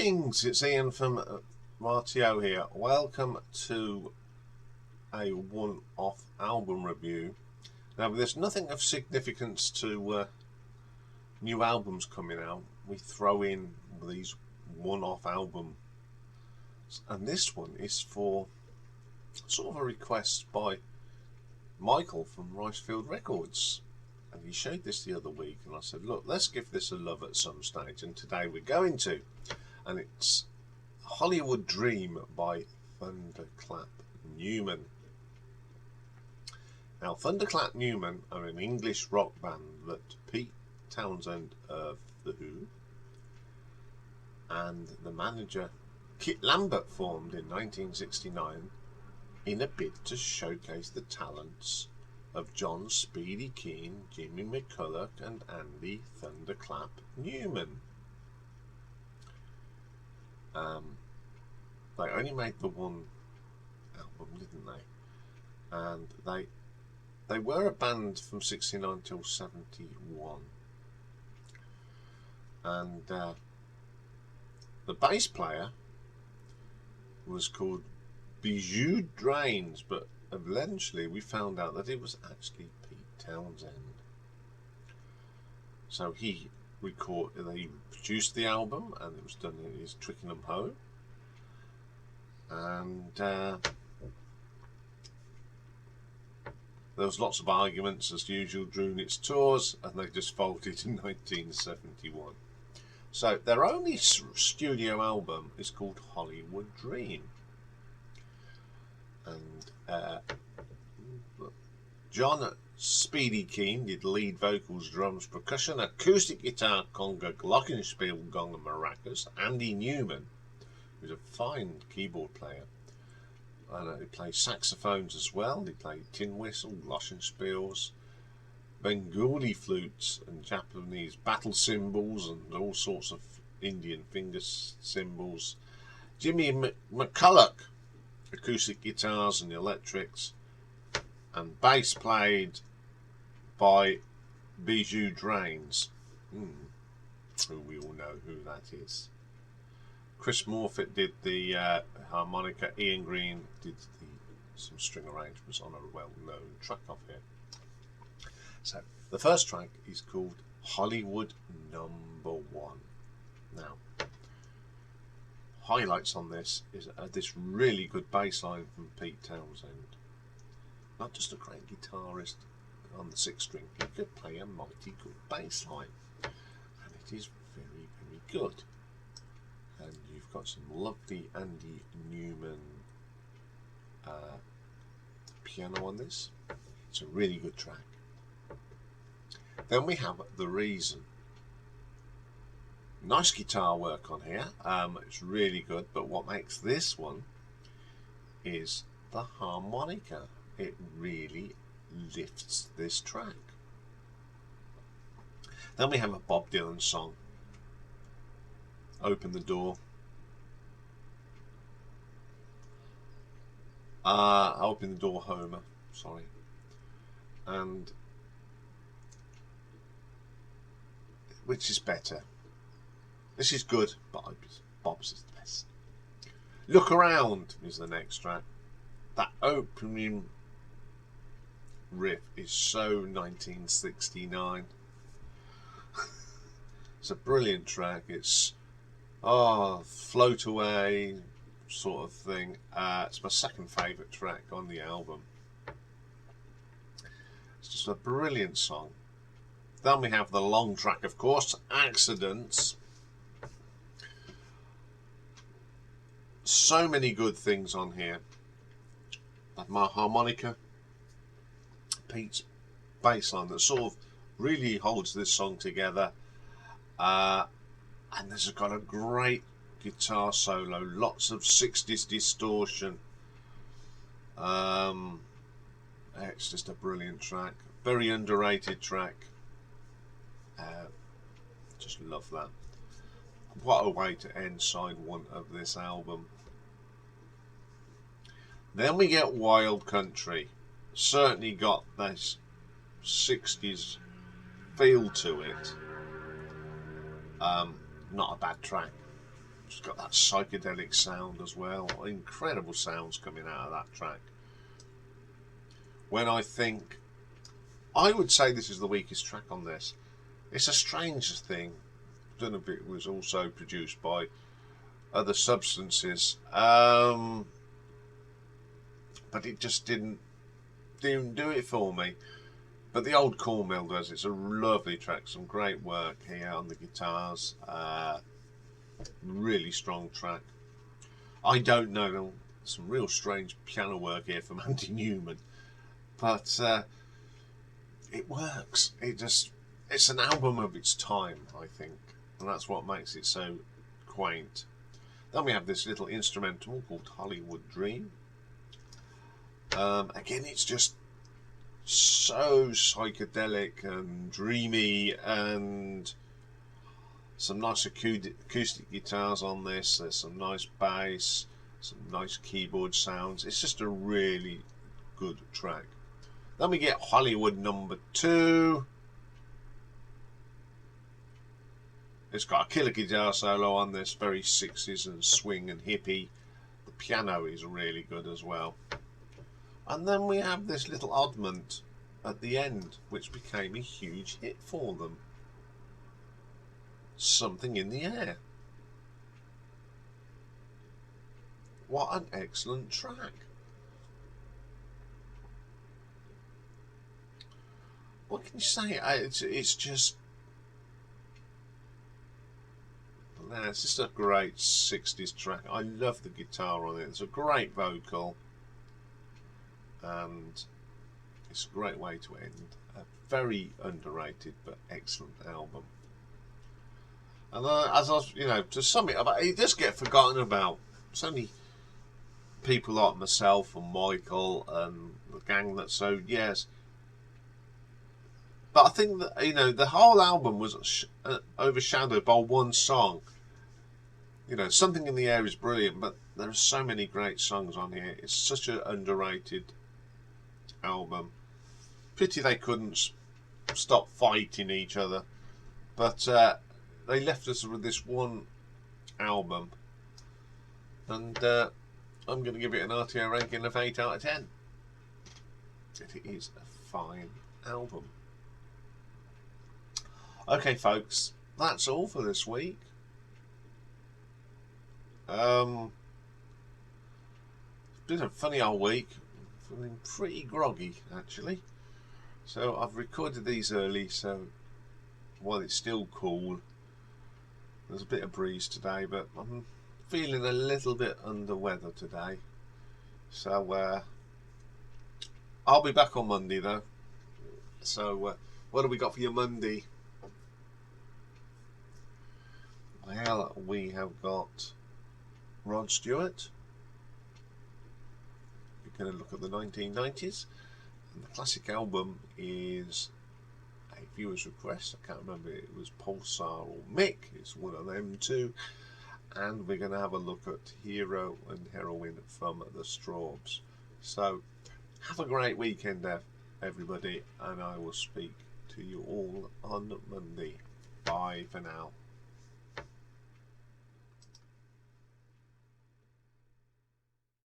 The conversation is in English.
Greetings, it's Iain from Martio here. Welcome to a one-off album review. Now, there's nothing of significance to new albums coming out. We throw in these one-off albums, and this one is for sort of a request by Michael from Ricefield Records. And he showed this the other week, and I said, look, let's give this a love at some stage, and today we're going to. And it's Hollywood Dream by Thunderclap Newman. Now, Thunderclap Newman are an English rock band that Pete Townsend of The Who and the manager Kit Lambert formed in 1969 in a bid to showcase the talents of John Speedy Keane, Jimmy McCulloch and Andy Thunderclap Newman. They only made the one album, didn't they? And they were a band from 69 till 71. And the bass player was called Bijou Drains, but eventually we found out that it was actually Pete Townsend. So they produced the album, and it was done in his Twickenham home. And there was lots of arguments as usual during its tours, and they just folded in 1971. So their only studio album is called Hollywood Dream. And John Speedy Keane did lead vocals, drums, percussion, acoustic guitar, conga, glockenspiel, gong and maracas. Andy Newman, who's a fine keyboard player, and he plays saxophones as well. He played tin whistle, glockenspiels, Bengali flutes and Japanese battle cymbals and all sorts of Indian finger cymbals. Jimmy McCulloch, acoustic guitars and electrics, and bass played by Bijou Drains, who we all know who that is. Chris Morfitt did the harmonica. Ian Green did some string arrangements on a well-known track off here. So the first track is called Hollywood Number One. Now, highlights on this is this really good bass line from Pete Townsend. Not just a great guitarist on the 6th string, he could play a mighty good bass line, and it is very, very good. And you've got some lovely Andy Newman piano on this. It's a really good track. Then we have The Reason. Nice guitar work on here. It's really good, but what makes this one is the harmonica. It really lifts this track. Then we have a Bob Dylan song, Open the Door. Open the Door, Homer, sorry. And which is better? This is good, but Bob's is the best. Look Around is the next track. That opening riff is so 1969. It's a brilliant track. It's float away sort of thing. It's my second favourite track on the album. It's just a brilliant song. Then we have the long track, of course, Accidents. So many good things on here. Like my harmonica, Pete's bass line that sort of really holds this song together. And there's got a great guitar solo, lots of 60s distortion. It's just a brilliant track, very underrated track. Just love that. What a way to end side one of this album. Then we get Wild Country. Certainly got this 60s feel to it. Not a bad track. It's got that psychedelic sound as well. Incredible sounds coming out of that track. When I would say this is the weakest track on this. It's a strange thing. I don't know if it was also produced by other substances, but it just didn't do it for me. But the Old Cornmill does. It's a lovely track, some great work here on the guitars. Really strong track. I don't know, some real strange piano work here from Andy Newman, but it works. It's an album of its time, I think, and that's what makes it so quaint. Then we have this little instrumental called Hollywood Dream. Again, it's just so psychedelic and dreamy, and some nice acoustic guitars on this. There's some nice bass, some nice keyboard sounds. It's just a really good track. Then we get Hollywood number 2. It's got a killer guitar solo on this, very 60s and swing and hippie. The piano is really good as well. And then we have this little oddment at the end, which became a huge hit for them. Something in the Air. What an excellent track. What can you say? It's just a great 60s track. I love the guitar on it. It's a great vocal, and it's a great way to end a very underrated but excellent album. And as I was, to sum it up, it does get forgotten about. It's only people like myself and Michael and the gang that so yes. But I think that the whole album was overshadowed by one song. Something in the Air is brilliant, but there are so many great songs on here. It's such an underrated album. Pity they couldn't stop fighting each other, but they left us with this one album, and I'm going to give it an RTO ranking of 8 out of 10. It is a fine album. Okay, folks, that's all for this week. It's been a funny old week. Feeling pretty groggy, actually. So I've recorded these early, so while it's still cool, there's a bit of breeze today, but I'm feeling a little bit under weather today. So I'll be back on Monday, though. So what have we got for your Monday? Well, we have got Rod Stewart. We're going to look at the 1990s, and the classic album is a viewer's request. I can't remember, it was Pulsar or Mick, it's one of them two. And we're going to have a look at Hero and Heroine from the Strawbs. So have a great weekend, everybody, and I will speak to you all on Monday. Bye for now.